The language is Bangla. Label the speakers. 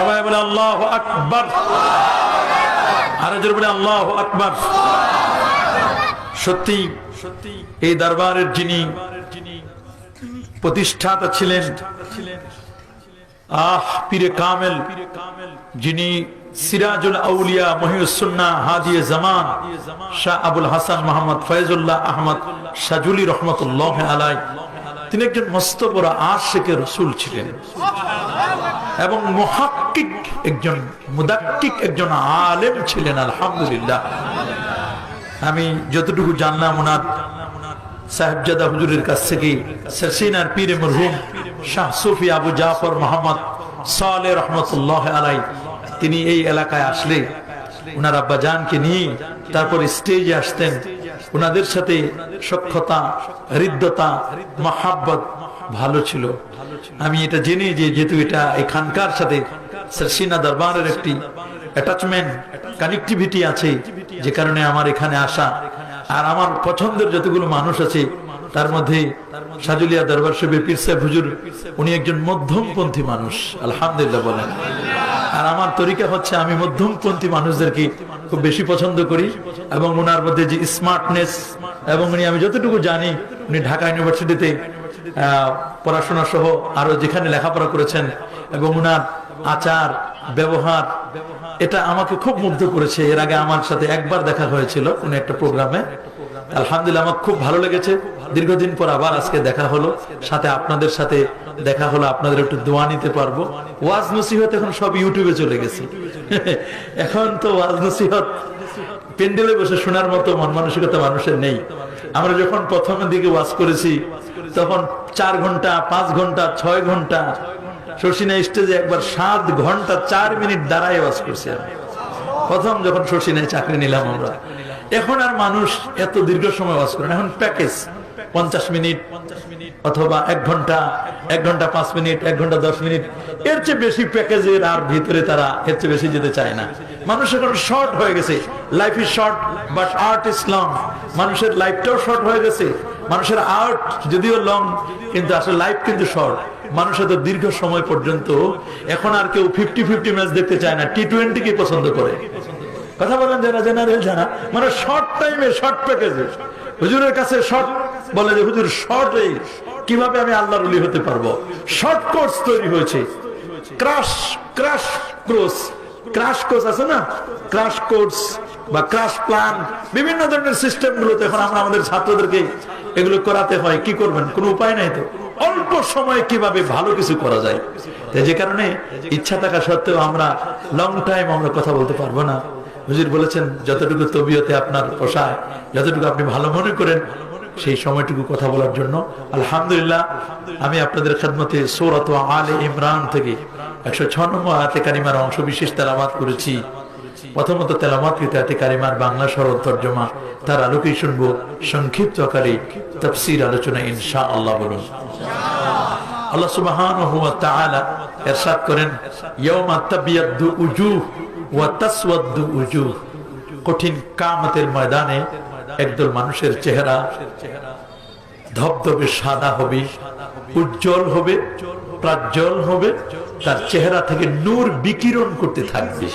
Speaker 1: সবাই বলে আল্লাহু আকবার। আরো জোরে বলে আল্লাহু আকবার। সত্যি এই দরবারের যিনি প্রতিষ্ঠাতা ছিলেন, পীরে কামেল, যিনি সিরাজুল আউলিয়া মহিউস সুন্নাহ হাদিয়ে জামান শাহ আবুল হাসান মোহাম্মদ ফয়জুল্লাহ আহমদ সাজুলি রহমতুল্লাহ আলাইহি, তিনি একজন মস্ত বড় আশিকে রাসূল ছিলেন এবং মুহাক্কিক, একজন মুদাক্কিক, একজন আলেম ছিলেন। আলহামদুলিল্লাহ, আমি যতটুকু জানলাম ওনার সাহেবজাদা হুজুরের কাছ থেকে, সরসিনার পীরে মরহুম শাহ সুফি আবু জাফর মোহাম্মদ সালেহ রহমতুল্লাহ আলাইহি, তিনি এই এলাকায় আসলে ওনার আব্বা জানকে নিয়ে তারপর স্টেজে আসতেন। ওনাদের সাথে সখ্যতা, হৃদ্যতা, মহাব্বত ভালো ছিল। আমি এটা জেনে যে যেহেতু এটা এখানকার সাথে সরসিনা দরবারের একটি অ্যাটাচমেন্ট, কানেক্টিভিটি আছে, যে কারণে আমার এখানে আসা। আর আমার পছন্দের যতগুলো মানুষ আছে তার মধ্যে সাজুলিয়া দরবার শরীফের পীর সাহেব হুজুর, উনি একজন মধ্যমপন্থী মানুষ, আলহামদুলিল্লাহ বলেন। আর আমার তরিকা হচ্ছে আমি মধ্যমপন্থী মানুষদেরকে খুব বেশি পছন্দ করি, এবং ওনার মধ্যে যে স্মার্টনেস, এবং উনি, আমি যতটুকু জানি, উনি ঢাকা ইউনিভার্সিটিতে পড়াশোনা সহ আরো যেখানে লেখাপড়া করেছেন, এবং ওনার আচার ব্যবহার এটা আমাকে খুব মুগ্ধ করেছে। এর আগে আমার সাথে একবার দেখা হয়েছিল কোন একটা প্রোগ্রামে, আলহামদুলিল্লাহ আমার খুব ভালো লেগেছে। দীর্ঘদিন পর আবার আজকে দেখা হলো, সাথে আপনাদের সাথে দেখা হলো, আপনাদের একটু দোয়া নিতে পারবো। ওয়াজ নসিহত এখন সব ইউটিউবে চলে গেছে। এখন তো ওয়াজ নসিহত পেন্ডেলে বসে শোনার মতো মন মানসিকতা মানুষের নেই। আমরা যখন প্রথমের দিকে ওয়াজ করেছি তখন 4 ঘন্টা, 5 ঘন্টা, 6 ঘন্টা, শর্ষিনা স্টেজে একবার 7 ঘন্টা 4 মিনিট দাঁড়ায় ওয়াজ করছি আমি প্রথম যখন শর্ষিনায় চাকরি নিলাম আমরা। এখন আর মানুষ এত দীর্ঘ সময় ওয়াজ করে না, এখন প্যাকেজ 50 মিনিট অথবা 1 ঘন্টা, 1 ঘন্টা 5 মিনিট, 1 ঘন্টা 10 মিনিট, এর চেয়ে বেশি প্যাকেজের আর ভিতরে তারা এর চেয়ে বেশি যেতে চায় না। মানুষ এখন শর্ট হয়ে গেছে, life is short but art is long. মানুষের লাইফটাও শর্ট হয়ে গেছে, মানুষের আর্ট যদিও লং কিন্তু আসলে লাইফ কিন্তু শর্ট। মানুষ এত দীর্ঘ সময় পর্যন্ত এখন আর কেউ 50-50 ম্যাচ দেখতে চায় না, টি-20 কে পছন্দ করে। কথা বলেন যারা জেনারেল, যারা মানে শর্ট টাইমে, শর্ট প্যাকেজে। হুজুরের কাছে শর্ট বলে যে হুজুর শর্টে কিভাবে আমি আল্লাহর ওলি হতে পারবো, শর্ট কোর্স তৈরি হয়েছে। ক্রাশ কোর্স আছে না, ক্রাশ কোর্স বা ক্রাশ প্ল্যান, বিভিন্ন ধরনের সিস্টেম গুলোতে এখন আমরা আমাদের ছাত্রদেরকে এগুলো করাতে হয়। কি করবেন, কোনো উপায় নাই তো। অল্প সময়ে কিভাবে ভালো কিছু করা যায়, যে কারণে ইচ্ছা থাকা সত্ত্বেও আমরা লং টাইম আমরা কথা বলতে পারবো না। হুজুর বলেছেন যতটুকু তবিয়তে আপনার পোষায়, যতটুকু আপনি ভালো মনে করেন সেই সময়টুকু কথা বলার জন্য। আলহামদুলিল্লাহ, আমি আপনাদের খেদমতে সূরাত আলে ইমরান থেকে 106 নম্বর আয়াতে কারিমার অংশ বিশেষ তেলাওয়াত করেছি। প্রথমত তেলাওয়াতকৃত আয়াতে কারিমার বাংলা সরল তরজমা, তার আলোকেই শুনবো সংক্ষিপ্ত আকারে তাফসীর আলোচনা ইনশাআল্লাহ। বলুন আল্লাহ সুবহানাহু ওয়া তাআলা ইরশাদ করেন, ইয়াউমা তাবিয়াদ্দু উজুহ ওয়া তাসওয়াদ্দু উজুহ। কঠিন কিয়ামতের ময়দানে একদল মানুষের চেহারা ধবধবে সাদা হবে, উজ্জ্বল হবে, প্রাজ্জ্বল হবে, তার চেহারা থেকে নূর বিকিরণ করতে থাকবে।